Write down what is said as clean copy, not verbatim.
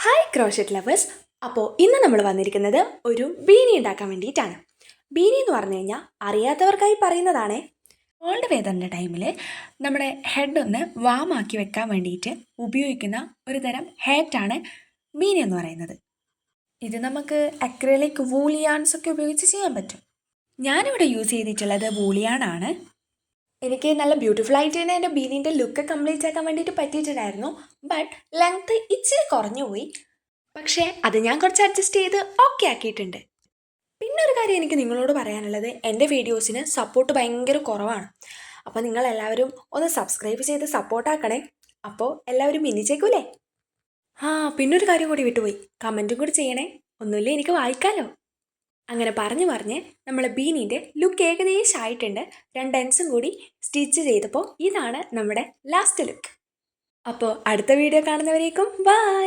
Hi crochet lovers. അപ്പോൾ ഇന്ന് നമ്മൾ വന്നിരിക്കുന്നത് ഒരു ബീനി ഉണ്ടാക്കാൻ വേണ്ടിയിട്ടാണ്. ബീനി എന്ന് പറഞ്ഞു കഴിഞ്ഞാൽ അറിയാത്തവർക്കായി പറയുന്നതാണേ. കോൾഡ് വെതറിൻ്റെ ടൈമിൽ നമ്മുടെ ഹെഡ് ഒന്ന് വാമാക്കി വെക്കാൻ വേണ്ടിയിട്ട് ഉപയോഗിക്കുന്ന ഒരു തരം ഹേറ്റാണ് ബീനി എന്ന് പറയുന്നത്. ഇത് നമുക്ക് അക്രിലിക് വൂളിയാൺസ് ഒക്കെ ഉപയോഗിച്ച് ചെയ്യാൻ പറ്റും. ഞാനിവിടെ യൂസ് ചെയ്തിട്ടുള്ളത് വൂളിയാണാണ്. എനിക്ക് നല്ല ബ്യൂട്ടിഫുൾ ആയിട്ട് തന്നെ എൻ്റെ ബീനീൻ്റെ ലുക്ക് കംപ്ലീറ്റ് ആക്കാൻ വേണ്ടിയിട്ട് പറ്റിയിട്ടുണ്ടായിരുന്നു. ബട്ട് ലെങ്ത്ത് ഇച്ചിരി കുറഞ്ഞു പോയി. പക്ഷേ അത് ഞാൻ കുറച്ച് അഡ്ജസ്റ്റ് ചെയ്ത് ഓക്കെ ആക്കിയിട്ടുണ്ട്. പിന്നെ ഒരു കാര്യം എനിക്ക് നിങ്ങളോട് പറയാനുള്ളത്, എൻ്റെ വീഡിയോസിന് സപ്പോർട്ട് ഭയങ്കര കുറവാണ്. അപ്പോൾ നിങ്ങളെല്ലാവരും ഒന്ന് സബ്സ്ക്രൈബ് ചെയ്ത് സപ്പോർട്ടാക്കണേ. അപ്പോൾ എല്ലാവരും മിന്നിച്ചേക്കൂലേ. പിന്നൊരു കാര്യം കൂടി വിട്ടുപോയി, കമൻറ്റും കൂടി ചെയ്യണേ. ഒന്നുമില്ല, എനിക്ക് വായിക്കാമല്ലോ. അങ്ങനെ പറഞ്ഞ് നമ്മൾ ബീനീൻ്റെ ലുക്ക് ഏകദേശം ആയിട്ടുണ്ട്. 2 എൻഡ്സും കൂടി സ്റ്റിച്ച് ചെയ്തപ്പോൾ ഇതാണ് നമ്മുടെ ലാസ്റ്റ് ലുക്ക്. അപ്പോൾ അടുത്ത വീഡിയോ കാണുന്നവരേക്കും ബൈ.